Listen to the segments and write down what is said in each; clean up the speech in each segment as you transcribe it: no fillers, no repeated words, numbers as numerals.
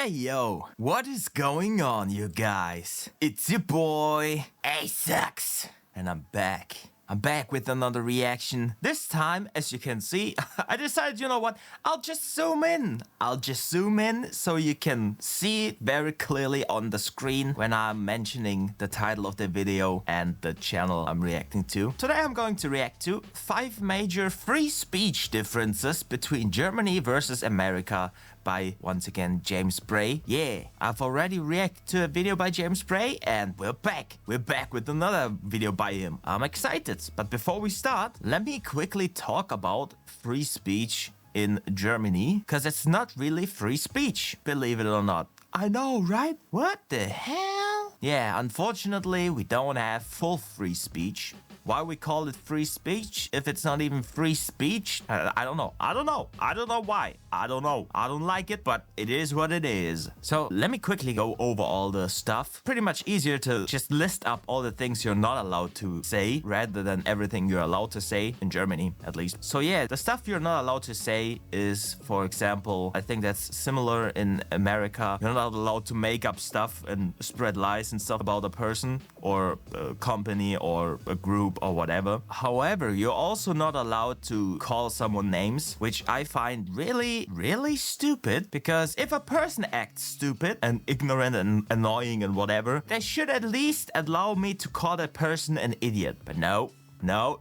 Hey yo, what is going on, you guys? It's your boy, Aceox, and I'm back. I'm back with another reaction. This time, as you can see, I decided, you know what? I'll just zoom in. I'll just zoom in so you can see it very clearly on the screen when I'm mentioning the title of the video and the channel I'm reacting to. Today I'm going to react to 5 major free speech differences between Germany versus America by, once again, James Bray. Yeah, I've already reacted to a video by James Bray and we're back. We're back with another video by him. I'm excited. But before we start, let me quickly talk about free speech in Germany, because it's not really free speech, believe it or not. I know, right? What the hell? Yeah, unfortunately, we don't have full free speech. Why we call it free speech if it's not even free speech? I don't know. I don't know why. I don't know. I don't like it, but it is what it is. So let me quickly go over all the stuff. Pretty much easier to just list up all the things you're not allowed to say rather than everything you're allowed to say in Germany, at least. So yeah, the stuff you're not allowed to say is, for example, I think that's similar in America. You're not allowed to make up stuff and spread lies and stuff about a person or a company or a group or whatever. However, you're also not allowed to call someone names, which I find really stupid, because if a person acts stupid and ignorant and annoying and whatever, they should at least allow me to call that person an idiot. But no,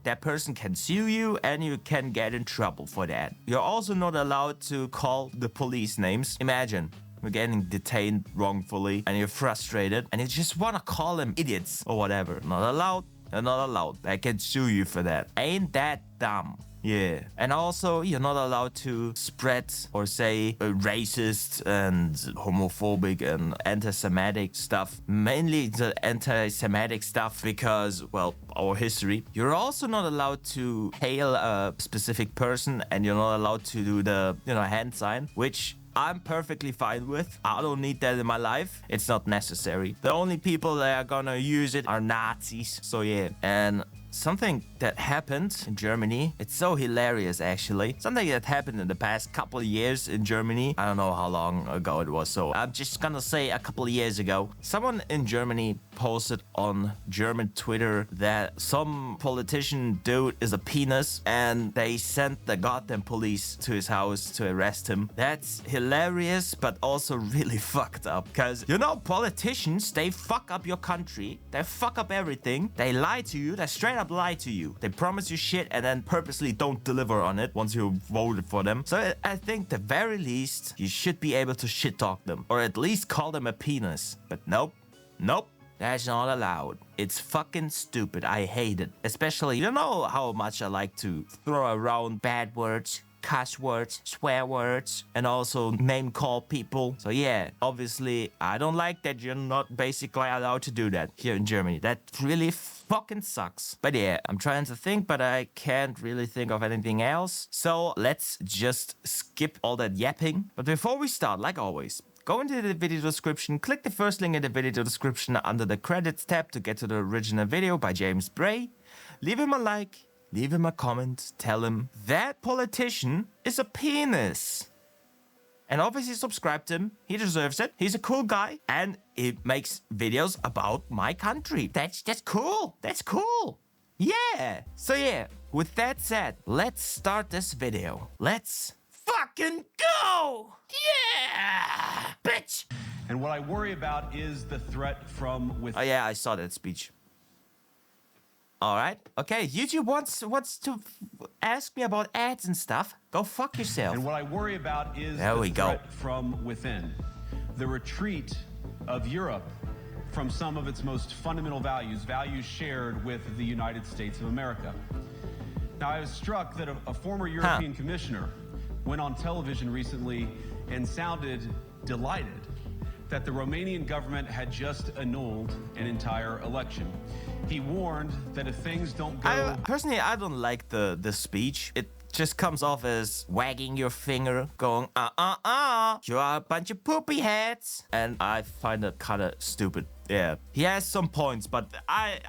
that person can sue you and you can get in trouble for that. You're also not allowed to call the police names. Imagine you're getting detained wrongfully and you're frustrated and you just want to call them idiots or whatever. Not allowed. They're not allowed. They can sue you for that. Ain't that dumb? Yeah. And also, you're not allowed to spread or say racist and homophobic and anti-Semitic stuff. Mainly the anti-Semitic stuff because, well, our history. You're also not allowed to hail a specific person, and you're not allowed to do the, hand sign, which I'm perfectly fine with. I don't need that in my life. It's not necessary. The only people that are gonna use it are Nazis. So yeah. And something that happened in Germany, it's so hilarious actually. Something that happened in the past couple of years in Germany. I don't know how long ago it was, so I'm just gonna say a couple of years ago. Someone in Germany posted on German Twitter that some politician dude is a penis and they sent the goddamn police to his house to arrest him. That's hilarious, but also really fucked up, because politicians, they fuck up your country, they fuck up everything, they lie to you, they straight up lie to you. They promise you shit and then purposely don't deliver on it once you voted for them. So I think the very least you should be able to shit talk them, or at least call them a penis. But nope, that's not allowed. It's fucking stupid. I hate it. Especially, you know how much I like to throw around bad words, cuss words, swear words, and also name call people. So yeah, obviously, I don't like that you're not basically allowed to do that here in Germany. That really fucking sucks. But yeah, I'm trying to think, but I can't really think of anything else. So let's just skip all that yapping. But before we start, like always, go into the video description, click the first link in the video description under the credits tab to get to the original video by James Bray. Leave him a like. Leave him a comment, tell him that politician is a penis. And obviously subscribe to him, he deserves it. He's a cool guy and he makes videos about my country. That's cool, that's cool. Yeah. So yeah, with that said, let's start this video. Let's fucking go. Yeah, bitch. And what I worry about is the threat from within. Oh yeah, I saw that speech. All right. Okay. YouTube wants to ask me about ads and stuff. Go fuck yourself. And what I worry about is there we the go. threat from within. The retreat of Europe from some of its most fundamental values shared with the United States of America. Now, I was struck that a former European commissioner went on television recently and sounded delighted that the Romanian government had just annulled an entire election. He warned that if things don't go... Personally, I don't like the speech. It just comes off as wagging your finger, going, you are a bunch of poopy heads. And I find it kind of stupid. Yeah, he has some points, but I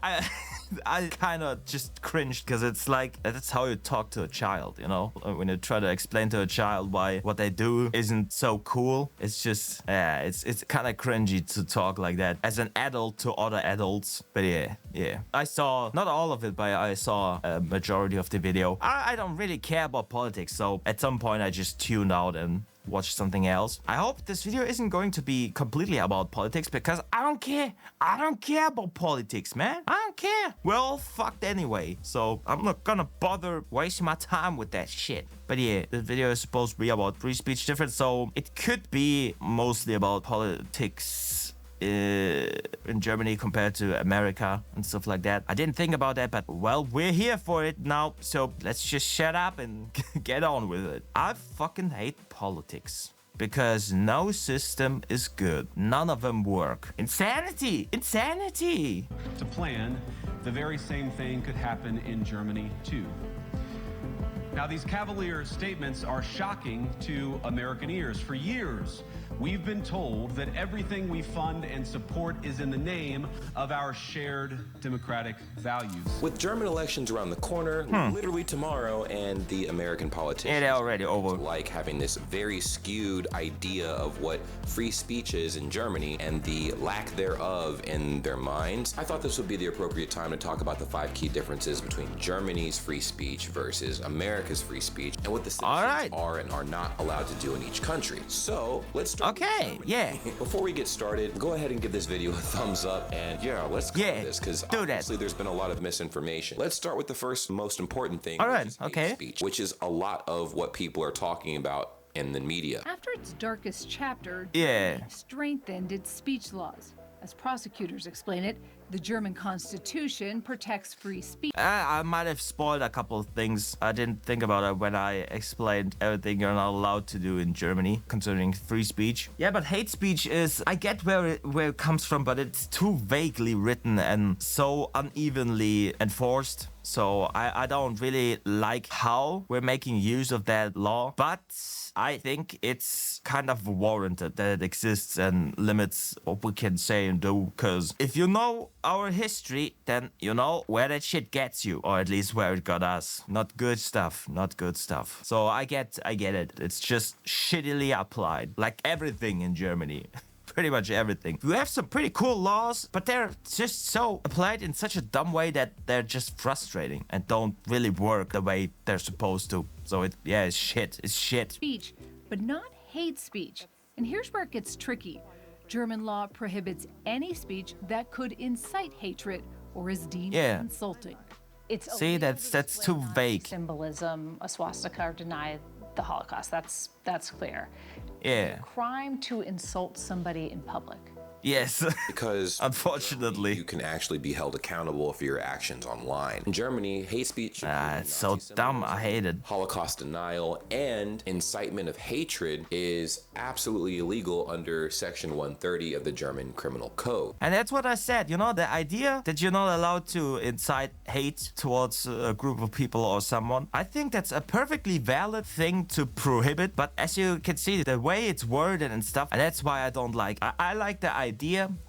kind of just cringed because it's like that's how you talk to a child, you know? When you try to explain to a child why what they do isn't so cool, it's just it's kind of cringy to talk like that as an adult to other adults. But yeah, I saw not all of it, but I saw a majority of the video. I don't really care about politics, so at some point I just tuned out and watch something else. I hope this video isn't going to be completely about politics because I don't care. I don't care about politics, man. I don't care. We're all fucked anyway, so I'm not gonna bother wasting my time with that shit. But yeah, this video is supposed to be about free speech difference, so it could be mostly about politics in Germany compared to America and stuff like that. I didn't think about that, but well, we're here for it now, so let's just shut up and get on with it. I fucking hate politics because no system is good. None of them work. Insanity! Insanity! To plan, the very same thing could happen in Germany too. Now, these cavalier statements are shocking to American ears. For years, we've been told that everything we fund and support is in the name of our shared democratic values. With German elections around the corner, literally tomorrow, and the American politicians they're already over. like having this very skewed idea of what free speech is in Germany and the lack thereof in their minds, I thought this would be the appropriate time to talk about the 5 key differences between Germany's free speech versus America's free speech and what the citizens are and are not allowed to do in each country. So let's start. Okay, yeah. Before we get started, go ahead and give this video a thumbs up, and yeah, let's cover this because obviously there's been a lot of misinformation. Let's start with the first most important thing, which is hate speech, which is a lot of what people are talking about in the media. After its darkest chapter, strengthened its speech laws. As prosecutors explain it, the German Constitution protects free speech. I might have spoiled a couple of things. I didn't think about it when I explained everything you're not allowed to do in Germany concerning free speech. Yeah, but hate speech is, I get where it comes from, but it's too vaguely written and so unevenly enforced. So I don't really like how we're making use of that law, but I think it's kind of warranted that it exists and limits what we can say and do. Because if you know our history, then you know where that shit gets you, or at least where it got us. Not good stuff, not good stuff. So I get it. It's just shittily applied, like everything in Germany. Pretty much everything. We have some pretty cool laws, but they're just so applied in such a dumb way that they're just frustrating and don't really work the way they're supposed to. So it's shit. It's shit. Speech, but not hate speech. And here's where it gets tricky. German law prohibits any speech that could incite hatred or is deemed insulting. See, that's too vague. Symbolism, a swastika, or deny the Holocaust. That's clear. Yeah. Crime to insult somebody in public. Yes. Because unfortunately, you can actually be held accountable for your actions online. In Germany, hate speech, it's so dumb. I hate it. Holocaust denial and incitement of hatred is absolutely illegal under Section 130 of the German Criminal Code. And that's what I said. You know, the idea that you're not allowed to incite hate towards a group of people or someone, I think that's a perfectly valid thing to prohibit. But as you can see, the way it's worded and stuff, and that's why I don't like. I like the idea.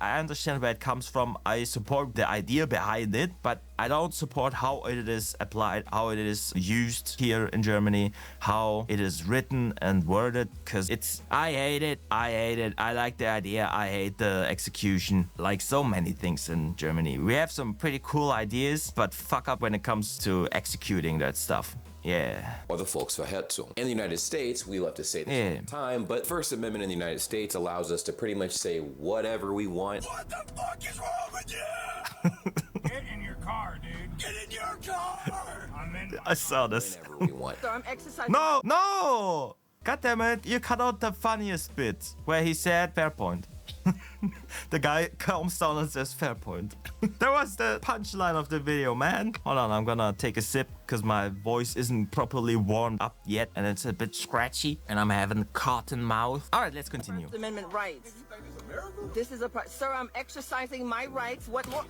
I understand where it comes from. I support the idea behind it, but I don't support how it is applied, how it is used here in Germany, how it is written and worded, because I hate it. I like the idea. I hate the execution, like so many things in Germany. We have some pretty cool ideas, but fuck up when it comes to executing that stuff. Yeah. Or the Volksverhetzung. In the United States, we love to say this all the time, but First Amendment in the United States allows us to pretty much say whatever we want. What the fuck is wrong with you? Get in your car, dude. Get in your car! I saw this. Whenever we want. So I'm exercising. No! God damn it, you cut out the funniest bit where he said fair point. The guy calms down and says fair point. That was the punchline of the video, man. Hold on, I'm gonna take a sip because my voice isn't properly warmed up yet and it's a bit scratchy and I'm having cotton mouth. All right, let's continue. First Amendment rights. This is sir, I'm exercising my rights. What more?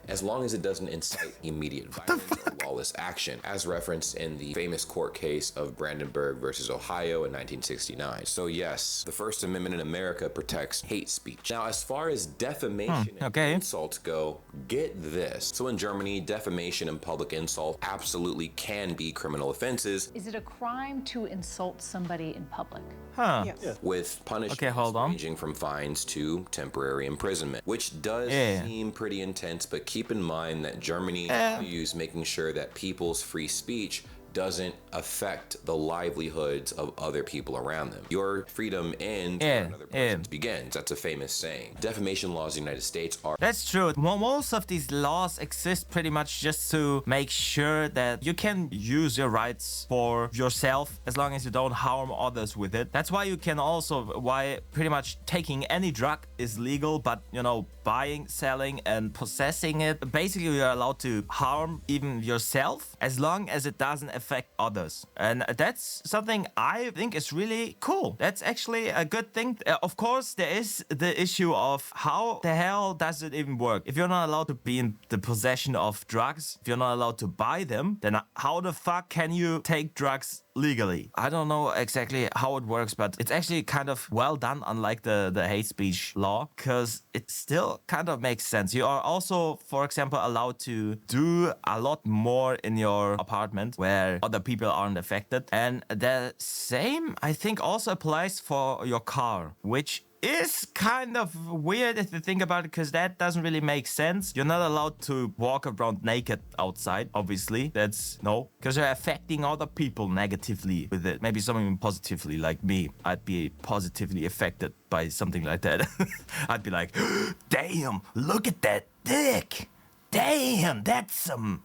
As long as it doesn't incite immediate violence or lawless action, as referenced in the famous court case of Brandenburg versus Ohio in 1969. So yes, the First Amendment in America protects hate speech. Now, as far as defamation and insults go, get this. So in Germany, defamation and public insult absolutely can be criminal offenses. Is it a crime to insult somebody in public? Huh. Yes. With punishments ranging from fines to temporary imprisonment, which does seem pretty intense, but keep in mind that Germany values making sure that people's free speech doesn't affect the livelihoods of other people around them. Your freedom ends where another person's begins. That's a famous saying. Defamation laws in the United States are... That's true. Most of these laws exist pretty much just to make sure that you can use your rights for yourself as long as you don't harm others with it. That's why you can also, why pretty much taking any drug is legal, but you know, buying, selling and possessing it, basically you're allowed to harm even yourself as long as it doesn't affect others. And that's something I think is really cool. That's actually a good thing. Of course, there is the issue of how the hell does it even work? If you're not allowed to be in the possession of drugs, if you're not allowed to buy them, then how the fuck can you take drugs legally? I don't know exactly how it works, but it's actually kind of well done, unlike the hate speech law, because it still kind of makes sense. You are also, for example, allowed to do a lot more in your apartment where other people aren't affected. And the same, I think, also applies for your car, which is kind of weird if you think about it, because that doesn't really make sense. You're not allowed to walk around naked outside, obviously. That's no, because you're affecting other people negatively with it. Maybe something positively, like me. I'd be positively affected by something like that. I'd be like, damn, look at that dick. Damn, that's some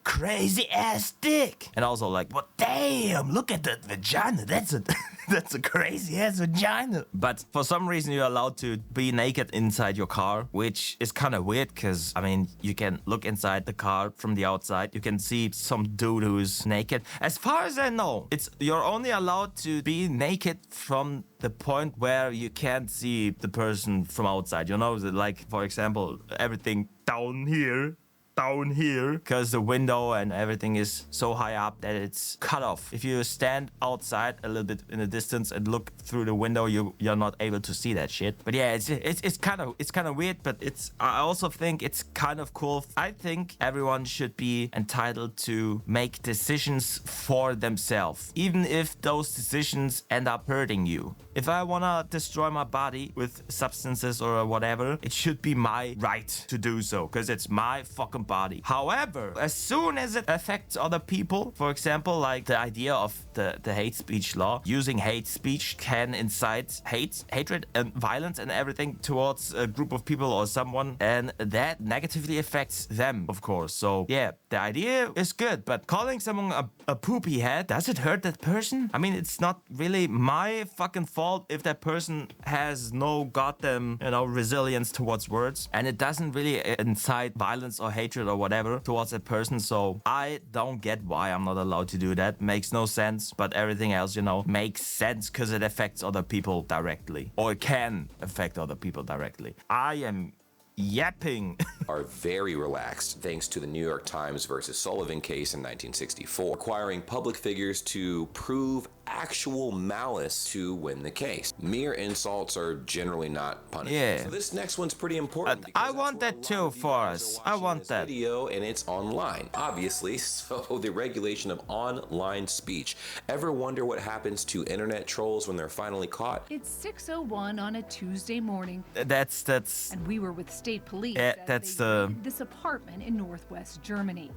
crazy ass dick. And also like, well, damn, look at that vagina. That's a crazy ass vagina. But for some reason you're allowed to be naked inside your car, which is kind of weird because, I mean, you can look inside the car from the outside. You can see some dude who's naked. As far as I know, you're only allowed to be naked from the point where you can't see the person from outside. You know, like, for example, everything down here, because the window and everything is so high up that it's cut off. If you stand outside a little bit in the distance and look through the window, you're not able to see that shit. But yeah, it's kind of weird, but I also think it's kind of cool. I think everyone should be entitled to make decisions for themselves, even if those decisions end up hurting you. If I wanna destroy my body with substances or whatever, it should be my right to do so, because it's my fucking body. However, as soon as it affects other people, for example, like the idea of the hate speech law, using hate speech can incite hatred and violence and everything towards a group of people or someone, and that negatively affects them, of course. So yeah, the idea is good, but calling someone a poopy head, does it hurt that person? I mean, it's not really my fucking fault if that person has no goddamn, resilience towards words, and it doesn't really incite violence or hatred or whatever towards that person. So I don't get why I'm not allowed to do that. Makes no sense, but everything else, makes sense because it affects other people directly, or it can affect other people directly. I am yapping. Are very relaxed thanks to the New York Times versus Sullivan case in 1964, requiring public figures to prove actual malice to win the case. Mere insults are generally not punished. Yeah. So this next one's pretty important. I want that too for us. I want that. Video, and it's online, obviously. So the regulation of online speech. Ever wonder what happens to internet trolls when they're finally caught? It's 6:01 on a Tuesday morning. That's And we were with state police. that's this apartment in northwest Germany.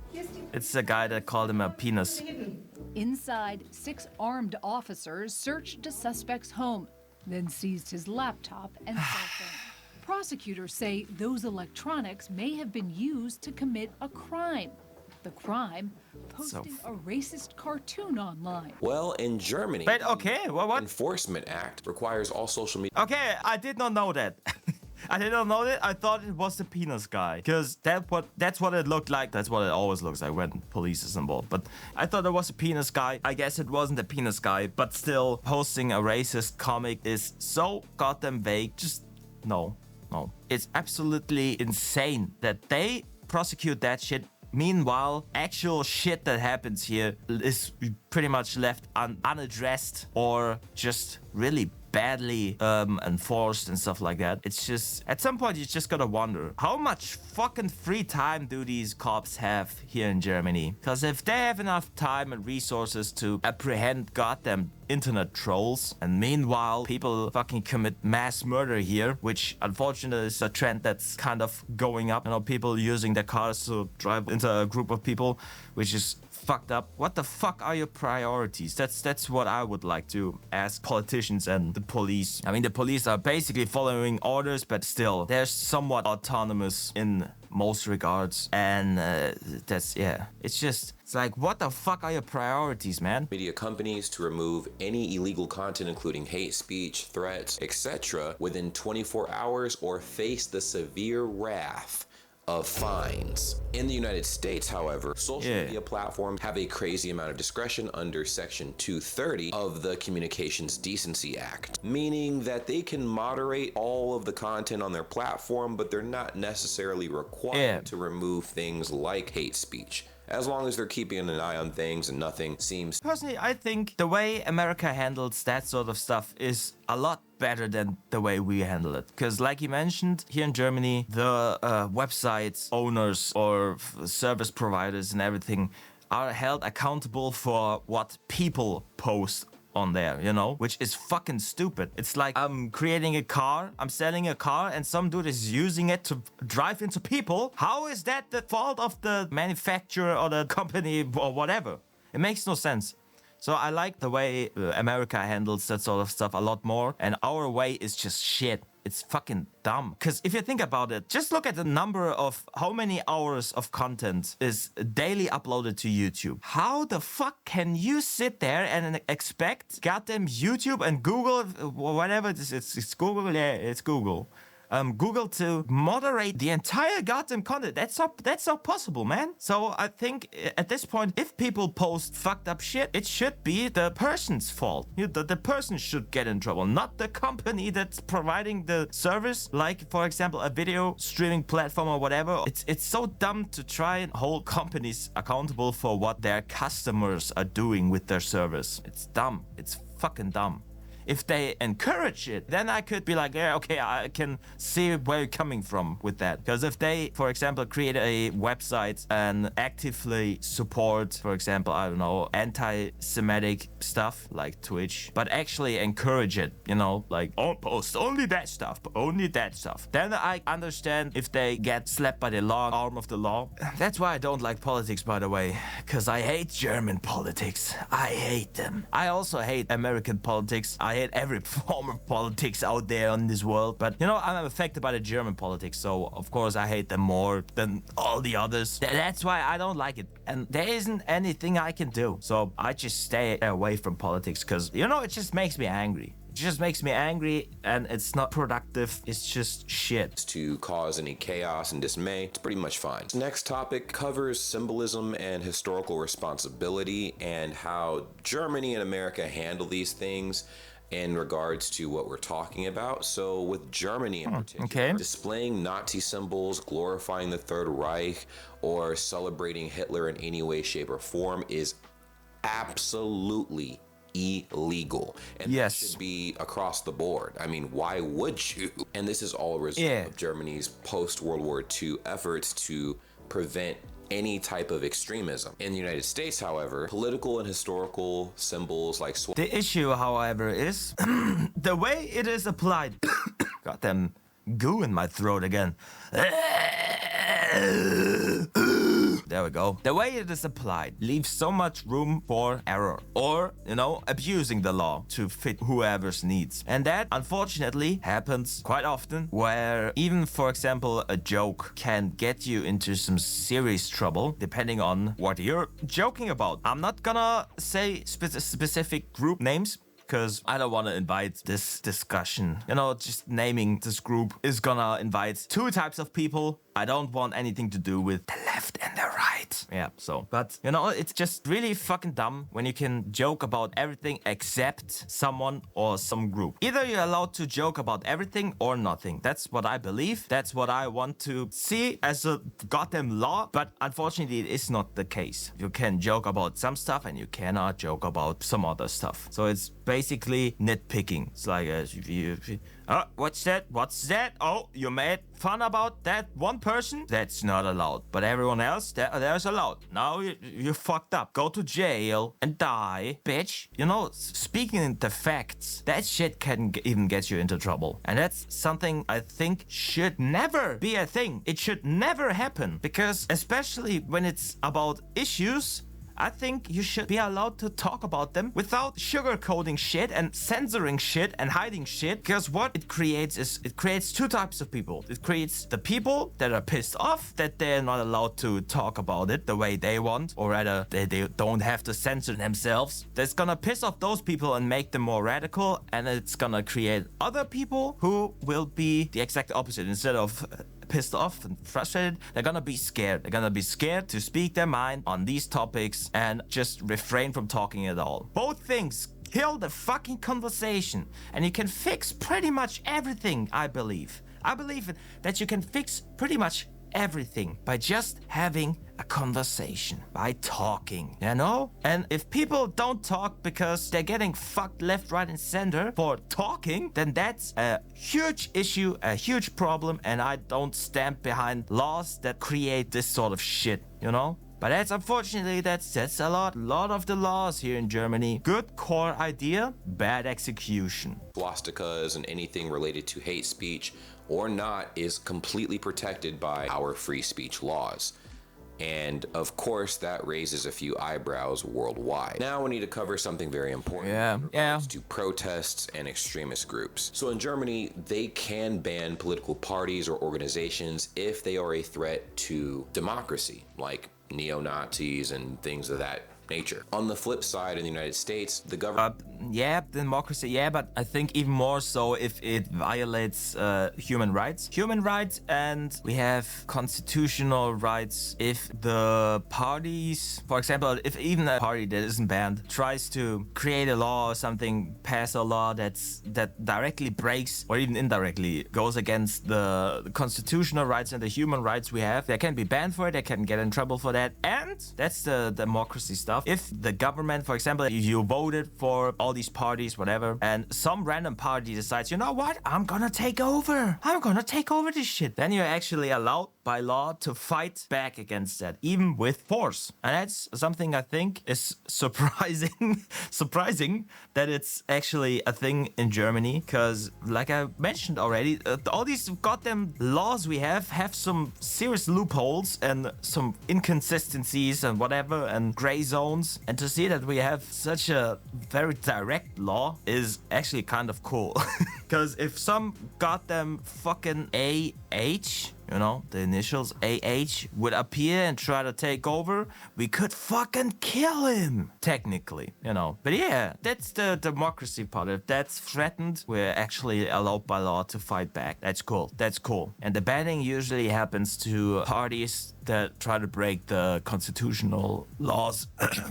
it's the guy that called him a penis. Inside, 6 armed officers searched a suspect's home, then seized his laptop and cell phone. Prosecutors say those electronics may have been used to commit a crime. The crime, posting a racist cartoon online. Well, in Germany, But okay, what? Enforcement Act requires all social media. Okay, I did not know that. I didn't know that. I thought it was the penis guy, because that's what it looked like. That's what it always looks like when police is involved. But I thought it was a penis guy. I guess it wasn't a penis guy, but still, posting a racist comic is so goddamn vague. Just no. It's absolutely insane that they prosecute that shit. Meanwhile, actual shit that happens here is pretty much left unaddressed or just really badly enforced and stuff like that. It's just, at some point, you just gotta wonder, how much fucking free time do these cops have here in Germany? Because if they have enough time and resources to apprehend goddamn internet trolls, and meanwhile, people fucking commit mass murder here, which unfortunately is a trend that's kind of going up. You know, people using their cars to drive into a group of people, which is fucked up. What the fuck are your priorities? That's what I would like to ask politicians and the police. I mean, the police are basically following orders, but still, they're somewhat autonomous in most regards. And it's like, what the fuck are your priorities, man? Media companies to remove any illegal content, including hate speech, threats, etc., within 24 hours or face the severe wrath of fines. In the United States, however, social media platforms have a crazy amount of discretion under Section 230 of the Communications Decency Act, meaning that they can moderate all of the content on their platform, but they're not necessarily required to remove things like hate speech, as long as they're keeping an eye on things and nothing seems... Personally, I think the way America handles that sort of stuff is a lot better than the way we handle it. Because like you mentioned, here in Germany, the websites owners or service providers and everything are held accountable for what people post on there, you know, which is fucking stupid. It's like I'm creating a car, I'm selling a car, and some dude is using it to drive into people. How is that the fault of the manufacturer or the company or whatever? It makes no sense. So I like the way America handles that sort of stuff a lot more, and our way is just shit. It's fucking dumb. Because if you think about it, just look at the number of how many hours of content is daily uploaded to YouTube. How the fuck can you sit there and expect goddamn YouTube and Google, whatever it is, it's Google, yeah, it's Google. Google to moderate the entire goddamn content. That's not possible, man. So I think at this point, if people post fucked up shit, it should be the person's fault. The person should get in trouble, not the company that's providing the service. Like, for example, a video streaming platform or whatever. It's so dumb to try and hold companies accountable for what their customers are doing with their service. It's dumb. It's fucking dumb. If they encourage it, then I could be like, yeah, okay, I can see where you're coming from with that. Because if they, for example, create a website and actively support, for example, I don't know, anti-Semitic stuff like Twitch, but actually encourage it, you know, like, oh, post only that stuff, then I understand if they get slapped by the law, arm of the law. That's why I don't like politics, by the way, because I hate German politics. I hate them. I also hate American politics. I hate every form of politics out there in this world. But, you know, I'm affected by the German politics, so of course I hate them more than all the others. That's why I don't like it. And there isn't anything I can do. So I just stay away from politics because, you know, it just makes me angry. It just makes me angry, and it's not productive. It's just shit. To cause any chaos and dismay, it's pretty much fine. This next topic covers symbolism and historical responsibility and how Germany and America handle these things in regards to what we're talking about. So with Germany in particular, displaying Nazi symbols, glorifying the Third Reich, or celebrating Hitler in any way, shape, or form is absolutely illegal. And that should be across the board. I mean, why would you? And this is all a result of Germany's post-World War II efforts to prevent any type of extremism. In the United States, however, political and historical symbols like the issue, however, is the way it is applied. Goddamn goo in my throat again. There we go. The way it is applied leaves so much room for error or, you know, abusing the law to fit whoever's needs. And that, unfortunately, happens quite often, where even, for example, a joke can get you into some serious trouble depending on what you're joking about. I'm not gonna say specific group names, because I don't want to invite this discussion. You know, just naming this group is gonna invite two types of people. I don't want anything to do with the left and the right. Yeah, so. But, you know, it's just really fucking dumb when you can joke about everything except someone or some group. Either you're allowed to joke about everything or nothing. That's what I believe. That's what I want to see as a goddamn law. But unfortunately, it is not the case. You can joke about some stuff and you cannot joke about some other stuff. So it's basically nitpicking. It's like, oh, what's that? What's that? Oh, you made fun about that one person? That's not allowed. But everyone else, there's allowed. Now you fucked up. Go to jail and die, bitch. You know, speaking the facts, that shit can even get you into trouble. And that's something I think should never be a thing. It should never happen. Because especially when it's about issues, I think you should be allowed to talk about them without sugarcoating shit and censoring shit and hiding shit. Because what it creates is, it creates two types of people. It creates the people that are pissed off that they're not allowed to talk about it the way they want, or rather they don't have to censor themselves. That's gonna piss off those people and make them more radical, and it's gonna create other people who will be the exact opposite. Instead of pissed off and frustrated, they're gonna be scared. They're gonna be scared to speak their mind on these topics and just refrain from talking at all. Both things kill the fucking conversation, and you can fix pretty much everything, I believe. I believe that you can fix pretty much everything by just having a conversation, by talking, you know? And if people don't talk because they're getting fucked left, right, and center for talking, then that's a huge issue, a huge problem, and I don't stand behind laws that create this sort of shit, you know? But that's unfortunately, that's a lot of the laws here in Germany. Good core idea, bad execution. Swastikas and anything related to hate speech or not is completely protected by our free speech laws. And of course, that raises a few eyebrows worldwide. Now we need to cover something very important. Yeah. To protests and extremist groups. So in Germany, they can ban political parties or organizations if they are a threat to democracy, like neo-Nazis and things of that nature. On the flip side, in the United States, the government... Yeah, democracy, yeah, but I think even more so if it violates human rights. Human rights, and we have constitutional rights if the parties, for example, if even a party that isn't banned tries to create a law or something, pass a law that directly breaks or even indirectly goes against the constitutional rights and the human rights we have, they can be banned for it, they can get in trouble for that, and that's the democracy stuff. If the government, for example, if you voted for all these parties, whatever, and some random party decides, you know what, I'm gonna take over this shit, then you're actually allowed by law to fight back against that, even with force. And that's something I think is surprising that it's actually a thing in Germany, because like I mentioned already, all these goddamn laws we have some serious loopholes and some inconsistencies and whatever and gray zones, and to see that we have such a very direct law is actually kind of cool. Because if some goddamn fucking AH, you know, the initials AH, would appear and try to take over, we could fucking kill him, technically, you know. But yeah, that's the democracy part. If that's threatened, we're actually allowed by law to fight back. That's cool. That's cool. And the banning usually happens to parties that try to break the constitutional laws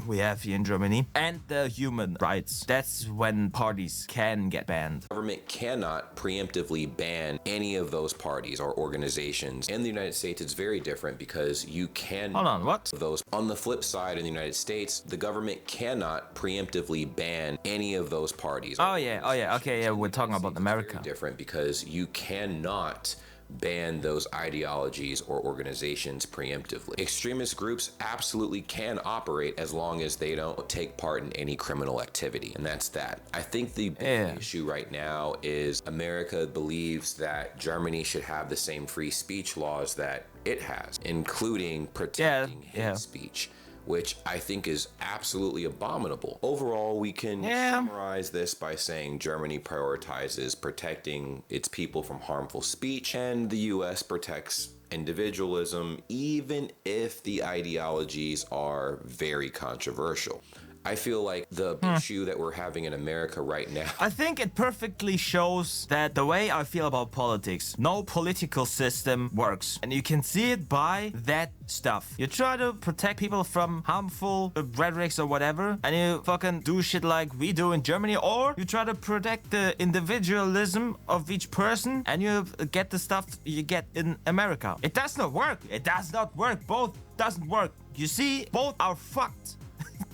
we have here in Germany and the human rights. That's when parties can get banned. The government cannot preemptively ban any of those parties or organizations. In the United States, it's very different because you can... Hold on, what? Those. On the flip side, in the United States, the government cannot preemptively ban any of those parties. Oh yeah, okay, yeah, we're talking about America. It's very different because you cannot ban those ideologies or organizations preemptively. Extremist groups absolutely can operate as long as they don't take part in any criminal activity, and that's that. I think the big issue right now is America believes that Germany should have the same free speech laws that it has, including protecting hate speech, which I think is absolutely abominable. Overall, we can summarize this by saying Germany prioritizes protecting its people from harmful speech, and the US protects individualism, even if the ideologies are very controversial. I feel like the issue that we're having in America right now. I think it perfectly shows that the way I feel about politics, no political system works. And you can see it by that stuff. You try to protect people from harmful rhetorics or whatever, and you fucking do shit like we do in Germany, or you try to protect the individualism of each person, and you get the stuff you get in America. It does not work. It does not work. Both doesn't work. You see, both are fucked.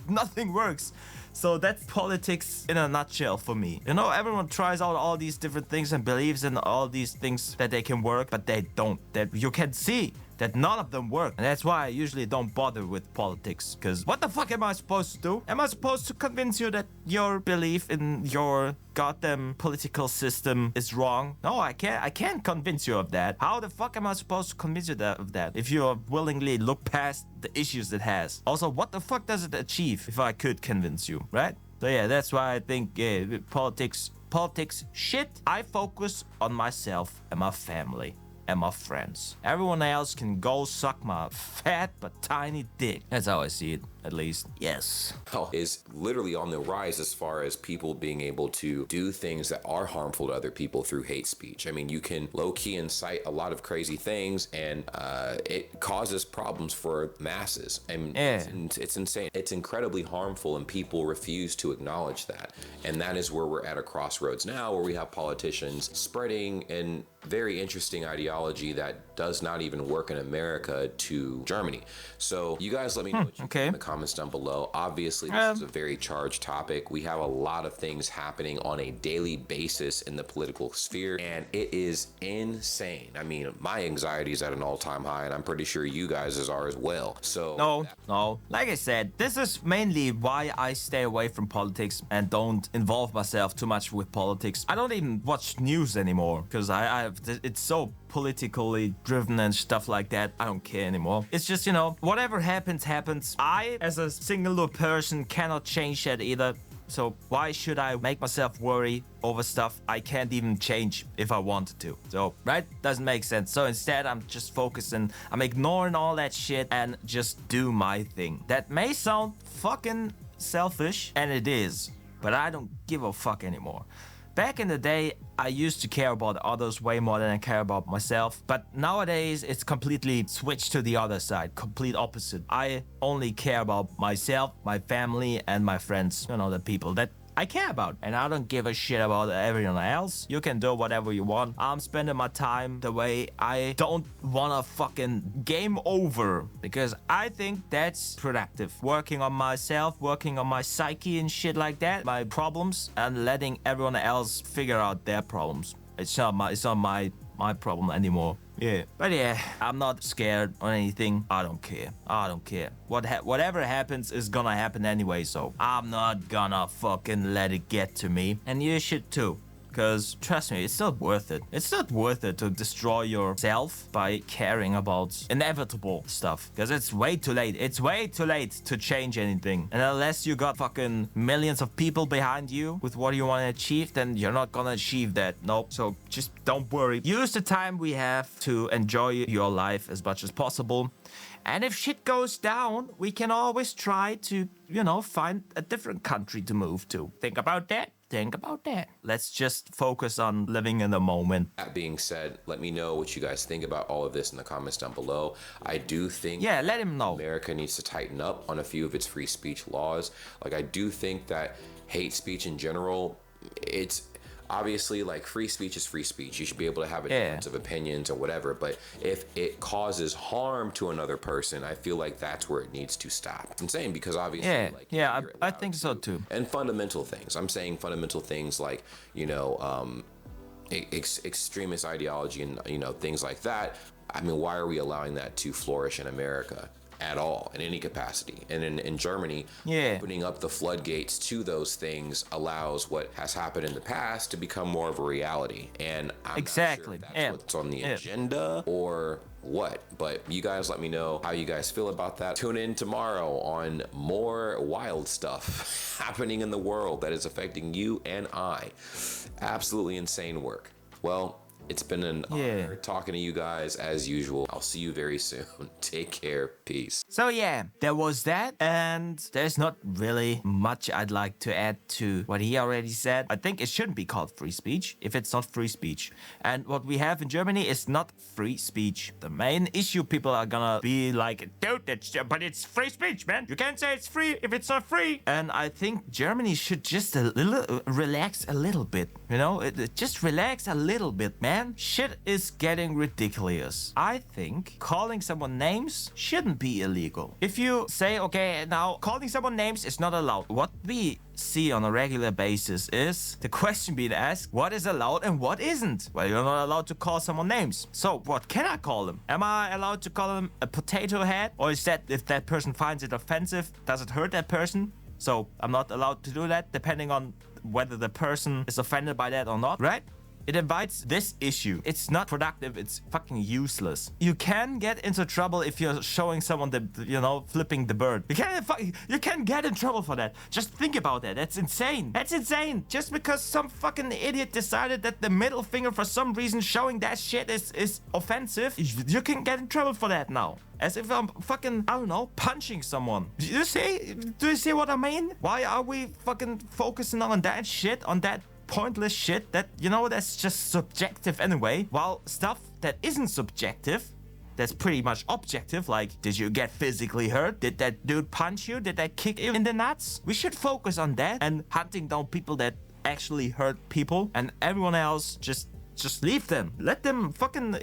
Nothing works. So that's politics in a nutshell for me. You know, everyone tries out all these different things and believes in all these things that they can work, but they don't. That you can see that none of them work. And that's why I usually don't bother with politics. Because what the fuck am I supposed to do? Am I supposed to convince you that your belief in your goddamn political system is wrong? No, I can't convince you of that. How the fuck am I supposed to convince you of that if you willingly look past the issues it has? Also, what the fuck does it achieve if I could convince you, right? So yeah, that's why I think politics shit. I focus on myself and my family and my friends. Everyone else can go suck my fat but tiny dick. That's how I see it, at least. Yes. Is literally on the rise as far as people being able to do things that are harmful to other people through hate speech. I mean, you can low-key incite a lot of crazy things, and it causes problems for masses. And it's insane. It's incredibly harmful, and people refuse to acknowledge that. And that is where we're at a crossroads now, where we have politicians spreading an very interesting ideology that does not even work in America to Germany. So you guys let me know what you think in the comments down below. Obviously, this is a very charged topic. We have a lot of things happening on a daily basis in the political sphere, and it is insane. I mean, my anxiety is at an all-time high, and I'm pretty sure you guys are as well. So no. Like I said, this is mainly why I stay away from politics and don't involve myself too much with politics. I don't even watch news anymore because it's so politically driven and stuff like that. I don't care anymore. It's just, you know, whatever happens, happens. I, as a singular person, cannot change that either. So why should I make myself worry over stuff I can't even change if I wanted to? So, right? Doesn't make sense. So instead, I'm just focusing, I'm ignoring all that shit and just do my thing. That may sound fucking selfish, and it is, but I don't give a fuck anymore. Back in the day, I used to care about others way more than I care about myself. But nowadays, it's completely switched to the other side, complete opposite. I only care about myself, my family, and my friends. You know, the people that I care about, and I don't give a shit about everyone else. You can do whatever you want. I'm spending my time the way I don't wanna fucking game over, because I think that's productive. Working on myself, working on my psyche and shit like that, my problems, and letting everyone else figure out their problems. It's not my problem anymore. Yeah, but yeah, I'm not scared or anything. I don't care. Whatever happens is gonna happen anyway, so I'm not gonna fucking let it get to me. And you should too. Because, trust me, it's not worth it. It's not worth it to destroy yourself by caring about inevitable stuff. Because it's way too late. It's way too late to change anything. And unless you got fucking millions of people behind you with what you want to achieve, then you're not gonna achieve that. Nope. So just don't worry. Use the time we have to enjoy your life as much as possible. And if shit goes down, we can always try to, you know, find a different country to move to. Think about that. Let's just focus on living in the moment. That being said, let me know what you guys think about all of this in the comments down below. I do think let him know. America needs to tighten up on a few of its free speech laws. Like, I do think that hate speech in general, it's obviously, like, free speech is free speech. You should be able to have a difference of opinions or whatever. But if it causes harm to another person, I feel like that's where it needs to stop. It's insane because obviously, I think so too. And fundamental things. I'm saying fundamental things like, you know, extremist ideology and, you know, things like that. I mean, why are we allowing that to flourish in America at all, in any capacity? And in Germany, opening up the floodgates to those things allows what has happened in the past to become more of a reality. And I'm not sure if that's what's on the agenda or what, but you guys let me know how you guys feel about that. Tune in tomorrow on more wild stuff happening in the world that is affecting you and I. Absolutely insane work. Well, It's been an honor talking to you guys as usual. I'll see you very soon. Take care. Peace. So yeah, there was that, and there's not really much I'd like to add to what he already said. I think it shouldn't be called free speech if it's not free speech. And what we have in Germany is not free speech. The main issue people are gonna be like, dude, but it's free speech, man. You can't say it's free if it's not free. And I think Germany should just relax a little bit, you know? Just relax a little bit, man. Shit is getting ridiculous. I think calling someone names shouldn't be illegal. If you say, okay, now calling someone names is not allowed. What we see on a regular basis is the question being asked, what is allowed and what isn't? Well, you're not allowed to call someone names. So what can I call them? Am I allowed to call them a potato head? Or is that, if that person finds it offensive, does it hurt that person? So I'm not allowed to do that depending on whether the person is offended by that or not, right? It invites this issue. It's not productive, it's fucking useless. You can get into trouble if you're showing someone the, you know, flipping the bird. You can get in trouble for that. Just think about that. That's insane. That's insane. Just because some fucking idiot decided that the middle finger for some reason showing that shit is offensive, you can get in trouble for that now. As if I'm fucking, I don't know, punching someone. Do you see what I mean? Why are we fucking focusing on that shit, on that pointless shit that, you know, that's just subjective anyway, while stuff that isn't subjective, that's pretty much objective, like, did you get physically hurt? Did that dude punch you? Did that kick you in the nuts? We should focus on that and hunting down people that actually hurt people, and everyone else just leave them. Let them fucking,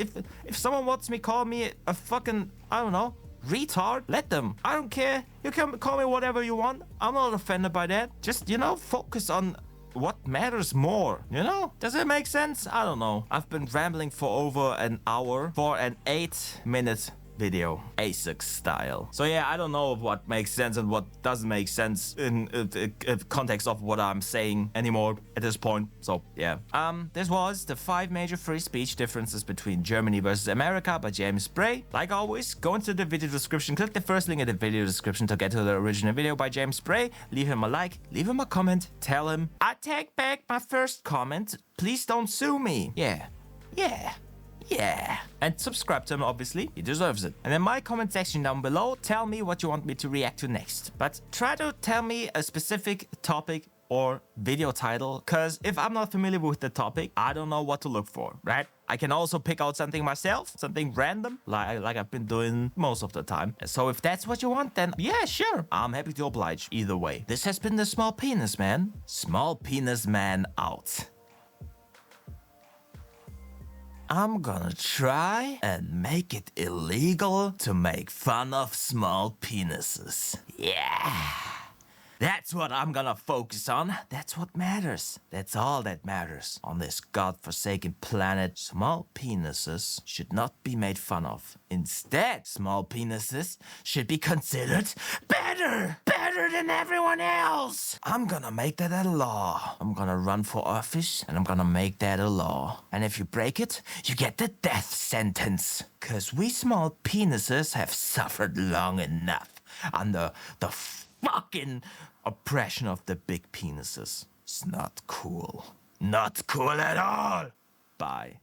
if someone wants me, call me a fucking, I don't know, retard, let them. I don't care. You can call me whatever you want. I'm not offended by that. Just, you know, focus on what matters more, you know? Does it make sense? I don't know. I've been rambling for over an hour for an 8-minute video, AceoX style. So yeah, I don't know what makes sense and what doesn't make sense in context of what I'm saying anymore at this point. So yeah, this was the 5 major free speech differences between Germany versus America by James Bray. Like always, go into the video description, click the first link in the video description to get to the original video by James Bray. Leave him a like, leave him a comment, tell him I take back my first comment. Please don't sue me. Yeah. And subscribe to him, obviously. He deserves it. And in my comment section down below, tell me what you want me to react to next. But try to tell me a specific topic or video title, because if I'm not familiar with the topic, I don't know what to look for, right? I can also pick out something myself, something random, like I've been doing most of the time. So if that's what you want, then yeah, sure. I'm happy to oblige either way. This has been the Small Penis Man. Small Penis Man out. I'm gonna try and make it illegal to make fun of small penises. Yeah. That's what I'm gonna focus on. That's what matters. That's all that matters. On this godforsaken planet, small penises should not be made fun of. Instead, small penises should be considered better than everyone else. I'm gonna make that a law. I'm gonna run for office and I'm gonna make that a law. And if you break it, you get the death sentence. 'Cause we small penises have suffered long enough under the fucking oppression of the big penises. It's not cool. Not cool at all. Bye.